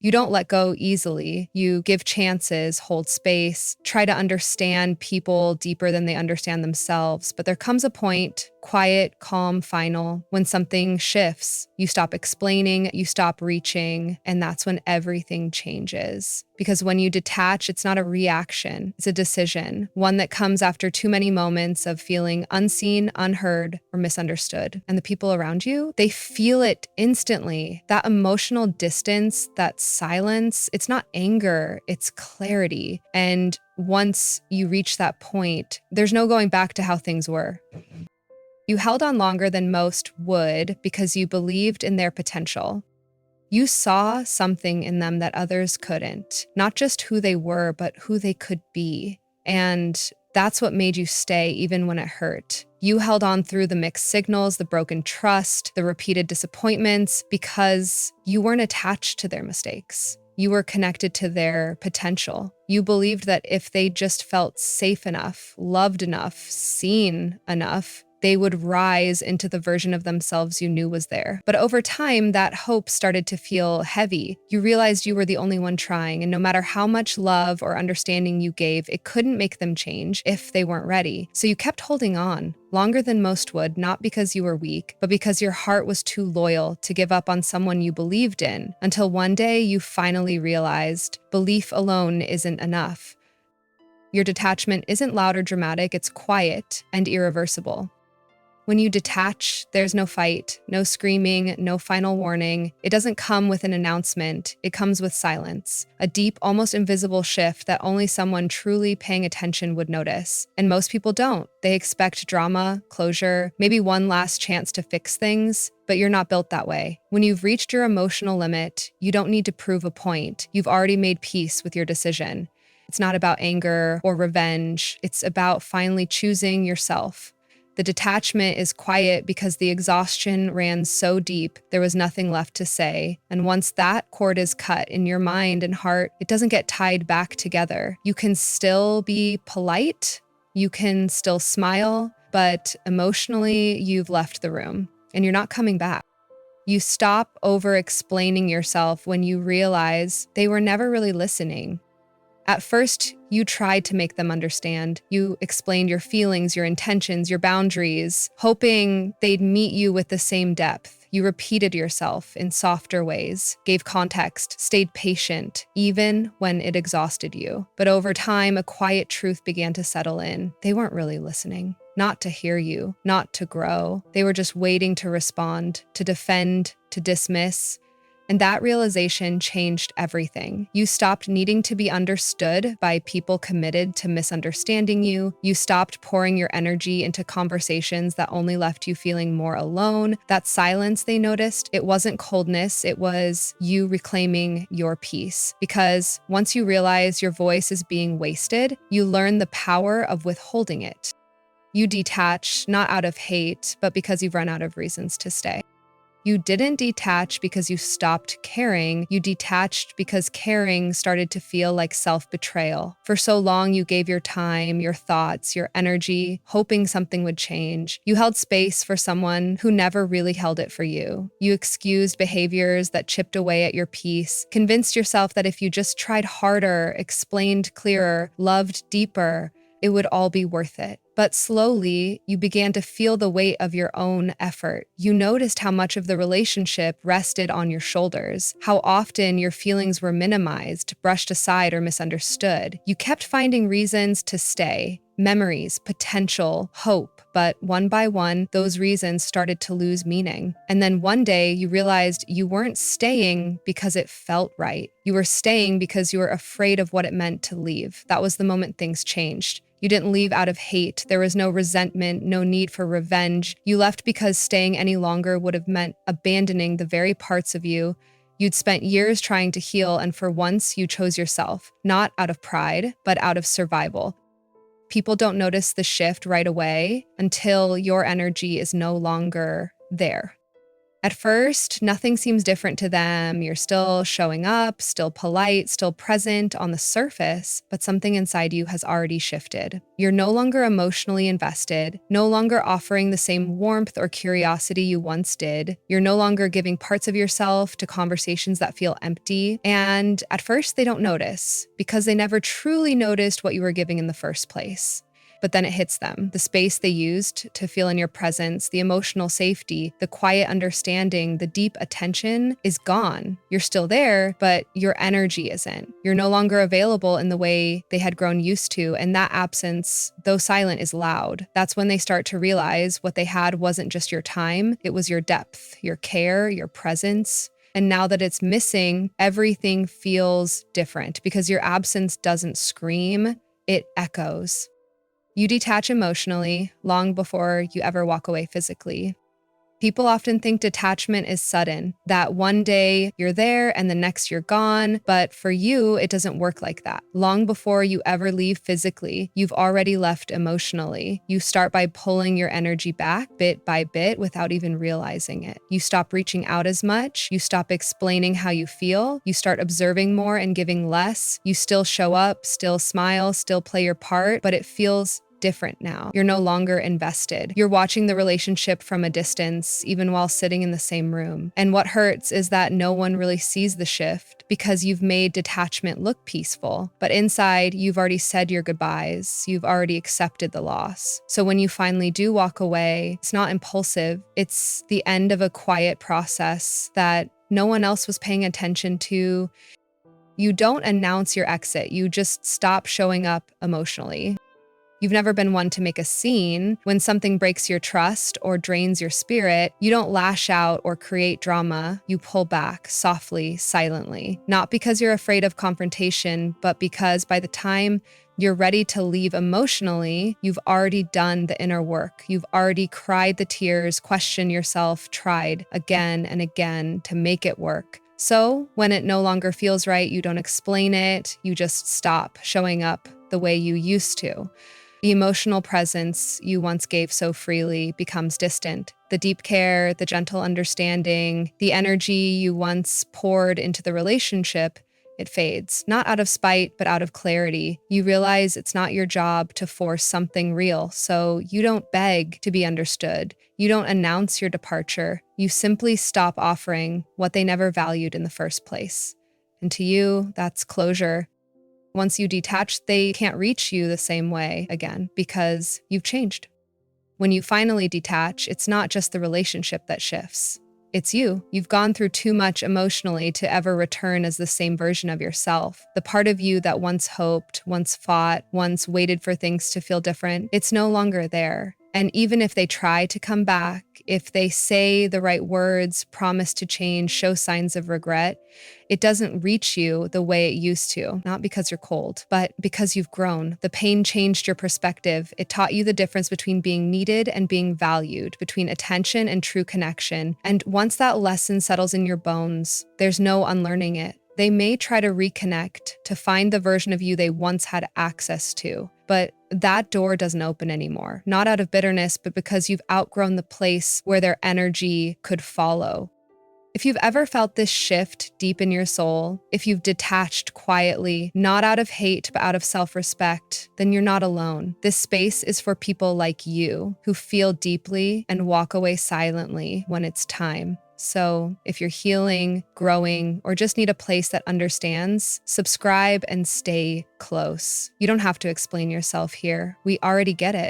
You don't let go easily. You give chances, hold space, try to understand people deeper than they understand themselves. But there comes a point, quiet, calm, final, when something shifts. You stop explaining, you stop reaching, and that's when everything changes. Because when you detach, it's not a reaction, it's a decision, one that comes after too many moments of feeling unseen, unheard, or misunderstood. And the people around you, they feel it instantly. That emotional distance, that silence, it's not anger, it's clarity. And once you reach that point, there's no going back to how things were. You held on longer than most would because you believed in their potential. You saw something in them that others couldn't, not just who they were, but who they could be. And that's what made you stay even when it hurt. You held on through the mixed signals, the broken trust, the repeated disappointments, because you weren't attached to their mistakes. You were connected to their potential. You believed that if they just felt safe enough, loved enough, seen enough, they would rise into the version of themselves you knew was there. But over time, that hope started to feel heavy. You realized you were the only one trying, and no matter how much love or understanding you gave, it couldn't make them change if they weren't ready. So you kept holding on, longer than most would, not because you were weak, but because your heart was too loyal to give up on someone you believed in, until one day you finally realized belief alone isn't enough. Your detachment isn't loud or dramatic, it's quiet and irreversible. When you detach, there's no fight, no screaming, no final warning. It doesn't come with an announcement, it comes with silence. A deep, almost invisible shift that only someone truly paying attention would notice. And most people don't. They expect drama, closure, maybe one last chance to fix things, but you're not built that way. When you've reached your emotional limit, you don't need to prove a point. You've already made peace with your decision. It's not about anger or revenge. It's about finally choosing yourself. The detachment is quiet because the exhaustion ran so deep, there was nothing left to say. And once that cord is cut in your mind and heart, it doesn't get tied back together. You can still be polite, you can still smile, but emotionally, you've left the room and you're not coming back. You stop over-explaining yourself when you realize they were never really listening. At first, you tried to make them understand. You explained your feelings, your intentions, your boundaries, hoping they'd meet you with the same depth. You repeated yourself in softer ways, gave context, stayed patient, even when it exhausted you. But over time, a quiet truth began to settle in. They weren't really listening. Not to hear you, not to grow. They were just waiting to respond, to defend, to dismiss. And that realization changed everything. You stopped needing to be understood by people committed to misunderstanding you. You stopped pouring your energy into conversations that only left you feeling more alone. That silence they noticed, it wasn't coldness, it was you reclaiming your peace. Because once you realize your voice is being wasted, you learn the power of withholding it. You detach not out of hate, but because you've run out of reasons to stay. You didn't detach because you stopped caring. You detached because caring started to feel like self-betrayal. For so long, you gave your time, your thoughts, your energy, hoping something would change. You held space for someone who never really held it for you. You excused behaviors that chipped away at your peace, convinced yourself that if you just tried harder, explained clearer, loved deeper, it would all be worth it. But slowly, you began to feel the weight of your own effort. You noticed how much of the relationship rested on your shoulders, how often your feelings were minimized, brushed aside, or misunderstood. You kept finding reasons to stay, memories, potential, hope, but one by one, those reasons started to lose meaning. And then one day, you realized you weren't staying because it felt right. You were staying because you were afraid of what it meant to leave. That was the moment things changed. You didn't leave out of hate. There was no resentment, no need for revenge. You left because staying any longer would have meant abandoning the very parts of you you'd spent years trying to heal, and for once you chose yourself, not out of pride, but out of survival. People don't notice the shift right away until your energy is no longer there. At first, nothing seems different to them. You're still showing up, still polite, still present on the surface, but something inside you has already shifted. You're no longer emotionally invested, no longer offering the same warmth or curiosity you once did. You're no longer giving parts of yourself to conversations that feel empty. And at first, they don't notice because they never truly noticed what you were giving in the first place. But then it hits them. The space they used to feel in your presence, the emotional safety, the quiet understanding, the deep attention is gone. You're still there, but your energy isn't. You're no longer available in the way they had grown used to. And that absence, though silent, is loud. That's when they start to realize what they had wasn't just your time, it was your depth, your care, your presence. And now that it's missing, everything feels different because your absence doesn't scream, it echoes. You detach emotionally long before you ever walk away physically. People often think detachment is sudden, that one day you're there and the next you're gone, but for you, it doesn't work like that. Long before you ever leave physically, you've already left emotionally. You start by pulling your energy back bit by bit without even realizing it. You stop reaching out as much, you stop explaining how you feel, you start observing more and giving less. You still show up, still smile, still play your part, but it feels different now. You're no longer invested. You're watching the relationship from a distance, even while sitting in the same room. And what hurts is that no one really sees the shift because you've made detachment look peaceful. But inside, you've already said your goodbyes. You've already accepted the loss. So when you finally do walk away, it's not impulsive. It's the end of a quiet process that no one else was paying attention to. You don't announce your exit. You just stop showing up emotionally. You've never been one to make a scene. When something breaks your trust or drains your spirit, you don't lash out or create drama. You pull back softly, silently. Not because you're afraid of confrontation, but because by the time you're ready to leave emotionally, you've already done the inner work. You've already cried the tears, questioned yourself, tried again and again to make it work. So when it no longer feels right, you don't explain it. You just stop showing up the way you used to. The emotional presence you once gave so freely becomes distant. The deep care, the gentle understanding, the energy you once poured into the relationship, it fades. Not out of spite, but out of clarity. You realize it's not your job to force something real, so you don't beg to be understood. You don't announce your departure. You simply stop offering what they never valued in the first place. And to you, that's closure. Once you detach, they can't reach you the same way again because you've changed. When you finally detach, it's not just the relationship that shifts. It's you. You've gone through too much emotionally to ever return as the same version of yourself. The part of you that once hoped, once fought, once waited for things to feel different, it's no longer there. And even if they try to come back, if they say the right words, promise to change, show signs of regret, it doesn't reach you the way it used to, not because you're cold, but because you've grown. The pain changed your perspective. It taught you the difference between being needed and being valued, between attention and true connection. And once that lesson settles in your bones, there's no unlearning it. They may try to reconnect, to find the version of you they once had access to, but that door doesn't open anymore. Not out of bitterness, but because you've outgrown the place where their energy could follow. If you've ever felt this shift deep in your soul, if you've detached quietly, not out of hate, but out of self-respect, then you're not alone. This space is for people like you who feel deeply and walk away silently when it's time. So if you're healing, growing, or just need a place that understands, subscribe and stay close. You don't have to explain yourself here. We already get it.